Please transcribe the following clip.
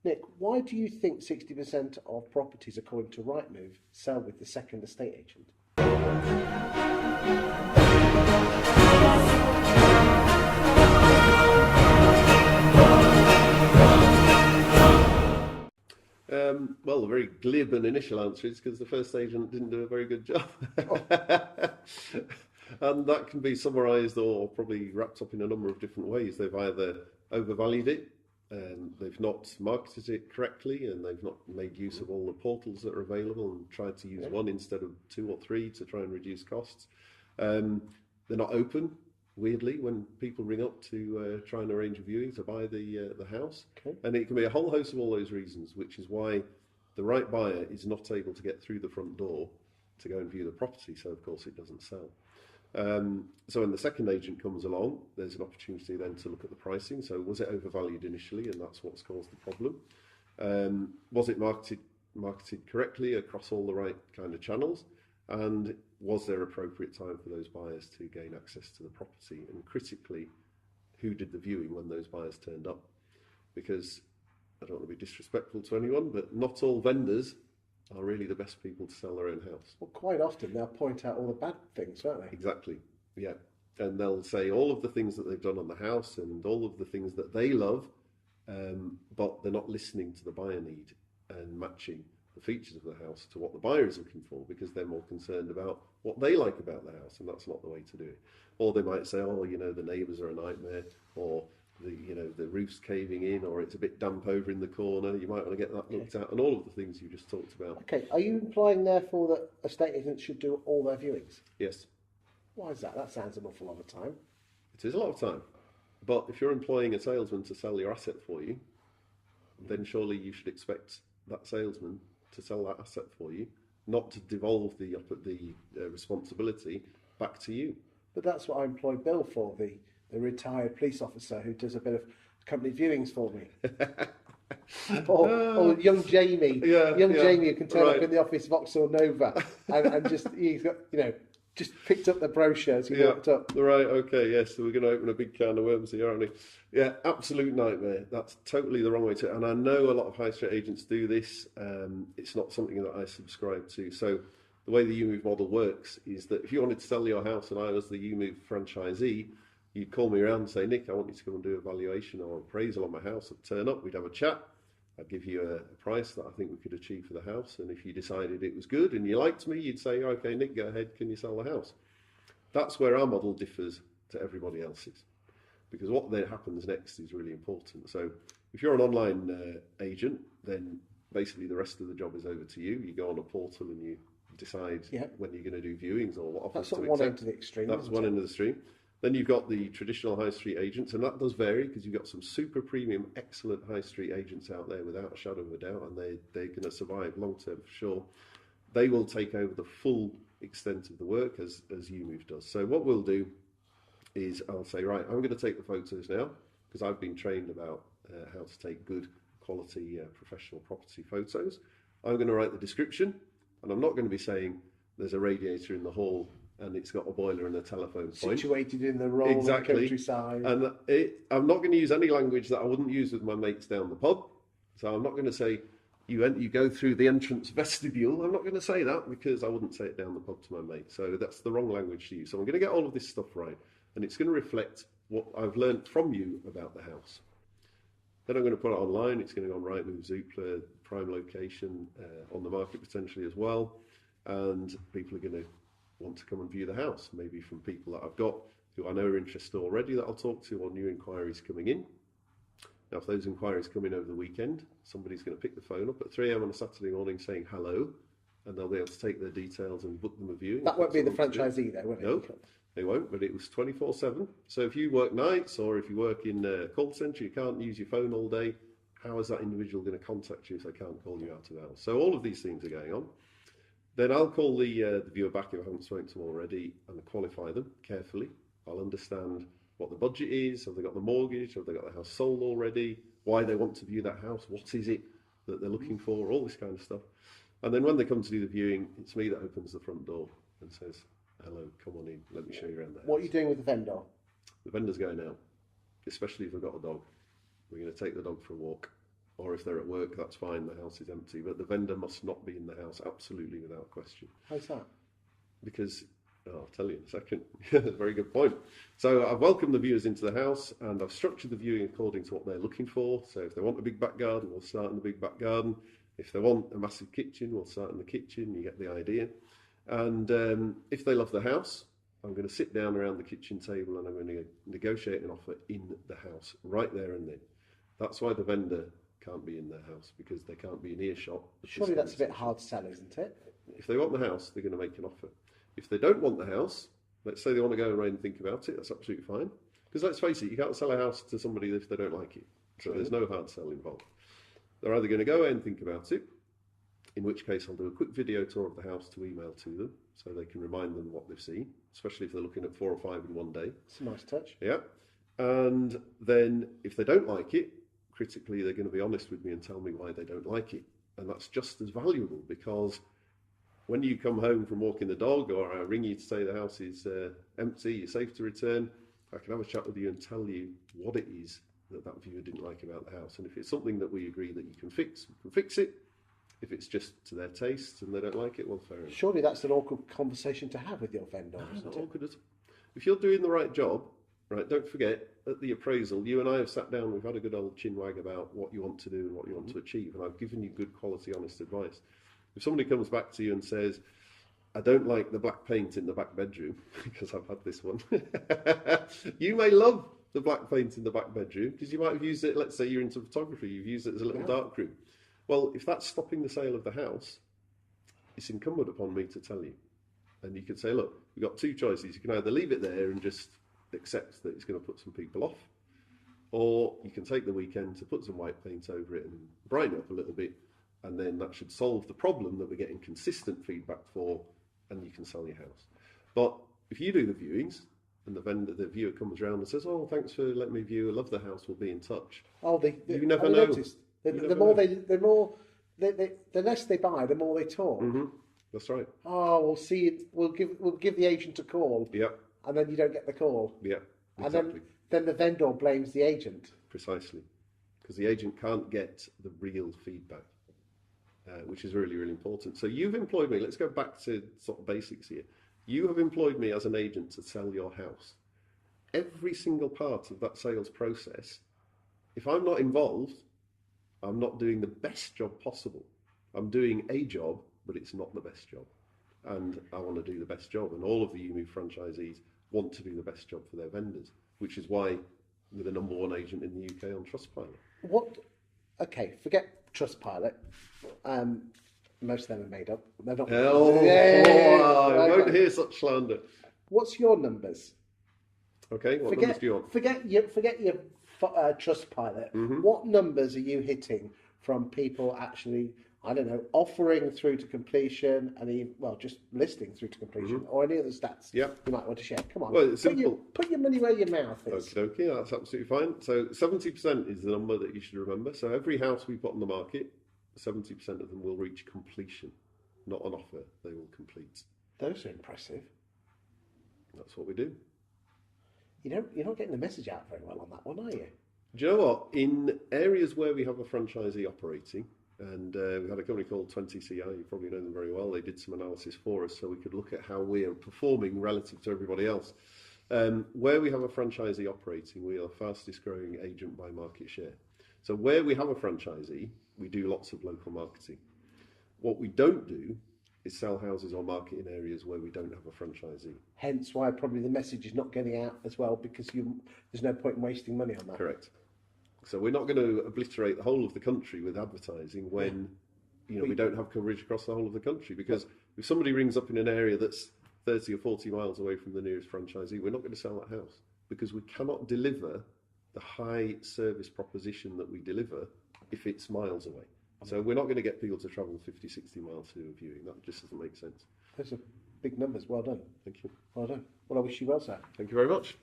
Nick, why do you think 60% of properties, according to Rightmove, sell with the second estate agent? Well, the very glib and initial answer is because the first agent didn't do a very good job. And that can be summarised or probably wrapped up in a number of different ways. They've either overvalued it, and they've not marketed it correctly, and they've not made use of all the portals that are available and tried to use one instead of 2 or 3 to try and reduce costs. They're not open, weirdly, when people ring up to try and arrange a viewing to buy the house. Okay. And it can be a whole host of all those reasons, which is why the right buyer is not able to get through the front door to go and view the property, so of course it doesn't sell. So when the second agent comes along, there's an opportunity then to look at the pricing. So was it overvalued initially, and that's what's caused the problem? Was it marketed correctly across all the right kind of channels? And was there appropriate time for those buyers to gain access to the property? And critically, who did the viewing when those buyers turned up? Because I don't want to be disrespectful to anyone, but not all vendors are really the best people to sell their own house. Well, quite often they'll point out all the bad things, won't they? Exactly, yeah. And they'll say all of the things that they've done on the house and all of the things that they love, but they're not listening to the buyer need and matching the features of the house to what the buyer is looking for, because they're more concerned about what they like about the house, and that's not the way to do it. Or they might say, oh, you know, the neighbours are a nightmare, or the roof's caving in, or it's a bit damp over in the corner. You might want to get that looked at, and all of the things you just talked about. Okay, are you implying therefore that estate agents should do all their viewings? Yes. Why is that? That sounds an awful lot of time. It is a lot of time. But if you're employing a salesman to sell your asset for you, then surely you should expect that salesman to sell that asset for you, not to devolve the responsibility back to you. But that's what I employ Bill for, the retired police officer who does a bit of company viewings for me. or young Jamie, Jamie who can turn up in the office Vauxhall Nova and just, he's got, just picked up the brochure as he walked up. Right, okay, yes, so we're going to open a big can of worms here, aren't we? Yeah, absolute nightmare. That's totally the wrong way to, and I know a lot of high street agents do this. It's not something that I subscribe to. So the way the Ewemove model works is that if you wanted to sell your house and I was the Ewemove franchisee, you'd call me around and say, Nick, I want you to come and do a valuation or appraisal on my house. I'd turn up, we'd have a chat. I'd give you a price that I think we could achieve for the house. And if you decided it was good and you liked me, you'd say, okay, Nick, go ahead, can you sell the house? That's where our model differs to everybody else's. Because what then happens next is really important. So if you're an online agent, then basically the rest of the job is over to you. You go on a portal and you decide when you're going to do viewings or what offers to accept. That's one end of the extreme. That's one end of the extreme. Then you've got the traditional high street agents, and that does vary because you've got some super premium, excellent high street agents out there without a shadow of a doubt, and they're going to survive long term for sure. They will take over the full extent of the work as Ewemove does. So what we'll do is I'll say, right, I'm going to take the photos now because I've been trained about how to take good quality professional property photos. I'm going to write the description, and I'm not going to be saying there's a radiator in the hall and it's got a boiler and a telephone point. Situated in the rolling countryside. And I'm not going to use any language that I wouldn't use with my mates down the pub. So I'm not going to say, you go through the entrance vestibule. I'm not going to say that because I wouldn't say it down the pub to my mate. So that's the wrong language to use. So I'm going to get all of this stuff right. And it's going to reflect what I've learned from you about the house. Then I'm going to put it online. It's going to go on Rightmove, Zoopla, prime location, on the market potentially as well. And people are going to want to come and view the house, maybe from people that I've got who I know are interested already that I'll talk to, or new inquiries coming in. Now, if those inquiries come in over the weekend, somebody's going to pick the phone up at 3 a.m. on a Saturday morning saying hello, and they'll be able to take their details and book them a viewing. That won't be the franchisee though, will it? No, they won't, but it was 24/7. So if you work nights or if you work in a call centre, you can't use your phone all day, how is that individual going to contact you if they can't call you out of hours? So all of these things are going on. Then I'll call the viewer back if I haven't spoken to them already and qualify them carefully. I'll understand what the budget is, have they got the mortgage, have they got the house sold already, why they want to view that house, what is it that they're looking for, all this kind of stuff. And then when they come to do the viewing, it's me that opens the front door and says, hello, come on in, let me show you around the house. What are you doing with the vendor? The vendor's going out, especially if they've got a dog. We're going to take the dog for a walk. or if they're at work, that's fine, the house is empty. But the vendor must not be in the house, absolutely without question. How's that? Because, I'll tell you in a second. Very good point. So I've welcomed the viewers into the house, and I've structured the viewing according to what they're looking for. So if they want a big back garden, we'll start in the big back garden. If they want a massive kitchen, we'll start in the kitchen. You get the idea. And if they love the house, I'm going to sit down around the kitchen table and I'm going to negotiate an offer in the house, right there and then. That's why the vendor can't be in their house, because they can't be in earshot. Surely that's a bit hard to sell, isn't it? If they want the house, they're going to make an offer. If they don't want the house, let's say they want to go away and think about it, that's absolutely fine. Because let's face it, you can't sell a house to somebody if they don't like it. So there's no hard sell involved. They're either going to go away and think about it, in which case I'll do a quick video tour of the house to email to them so they can remind them what they've seen, especially if they're looking at 4 or 5 in one day. It's a nice touch. Yeah. And then if they don't like it, critically, they're going to be honest with me and tell me why they don't like it. And that's just as valuable, because when you come home from walking the dog, or I ring you to say the house is empty, you're safe to return, I can have a chat with you and tell you what it is that viewer didn't like about the house. And if it's something that we agree that you can fix, we can fix it. If it's just to their taste and they don't like it, well, fair enough. Surely that's an awkward conversation to have with your vendor, isn't it? Awkward at all. If you're doing the right job, right, don't forget, at the appraisal, you and I have sat down, we've had a good old chinwag about what you want to do and what you want to achieve, and I've given you good quality, honest advice. If somebody comes back to you and says, I don't like the black paint in the back bedroom, because I've had this one, you may love the black paint in the back bedroom, because you might have used it, let's say you're into photography, you've used it as a little dark room. Well, if that's stopping the sale of the house, it's incumbent upon me to tell you. And you could say, look, we've got 2 choices. You can either leave it there and just accept that it's going to put some people off, or you can take the weekend to put some white paint over it and brighten it up a little bit, and then that should solve the problem that we're getting consistent feedback for, and you can sell your house. But if you do the viewings, and the viewer comes around and says, oh, thanks for letting me view, I love the house, we'll be in touch. Oh, you never know. Noticed. The less they buy, the more they talk. Mm-hmm. That's right. Oh, we'll see. We'll give the agent a call. Yeah. And then you don't get the call. Yeah. Exactly. And then the vendor blames the agent. Precisely, because the agent can't get the real feedback, which is really, really important. So you've employed me. Let's go back to sort of basics here. You have employed me as an agent to sell your house. Every single part of that sales process, if I'm not involved, I'm not doing the best job possible. I'm doing a job, but it's not the best job. And I want to do the best job. And all of the Ewemove franchisees want to do the best job for their vendors, which is why we're the #1 agent in the UK on Trustpilot. Okay, forget Trustpilot. Most of them are made up. They're not. I won't hear such slander. What's your numbers? Okay, what numbers do you want? Forget your Trustpilot. Mm-hmm. What numbers are you hitting from people actually, I don't know, offering through to completion, and even, just listing through to completion, or any other stats you might want to share? Come on. Well, it's simple. Put your money where your mouth is. Okay, that's absolutely fine. So 70% is the number that you should remember. So every house we put on the market, 70% of them will reach completion, not an offer. They will complete. Those are impressive. That's what we do. You're not getting the message out very well on that one, are you? Do you know what? In areas where we have a franchisee operating, and we had a company called 20CI, you probably know them very well, they did some analysis for us so we could look at how we are performing relative to everybody else. Where we have a franchisee operating, we are the fastest growing agent by market share. So where we have a franchisee, we do lots of local marketing. What we don't do is sell houses or market in areas where we don't have a franchisee. Hence why probably the message is not getting out as well, because there's no point in wasting money on that. Correct. So we're not going to obliterate the whole of the country with advertising when we don't have coverage across the whole of the country. Because if somebody rings up in an area that's 30 or 40 miles away from the nearest franchisee, we're not going to sell that house, because we cannot deliver the high service proposition that we deliver if it's miles away. So we're not going to get people to travel 50, 60 miles to do a viewing. That just doesn't make sense. Those are big numbers. Well done. Thank you. Well done. Well, I wish you well, sir. Thank you very much.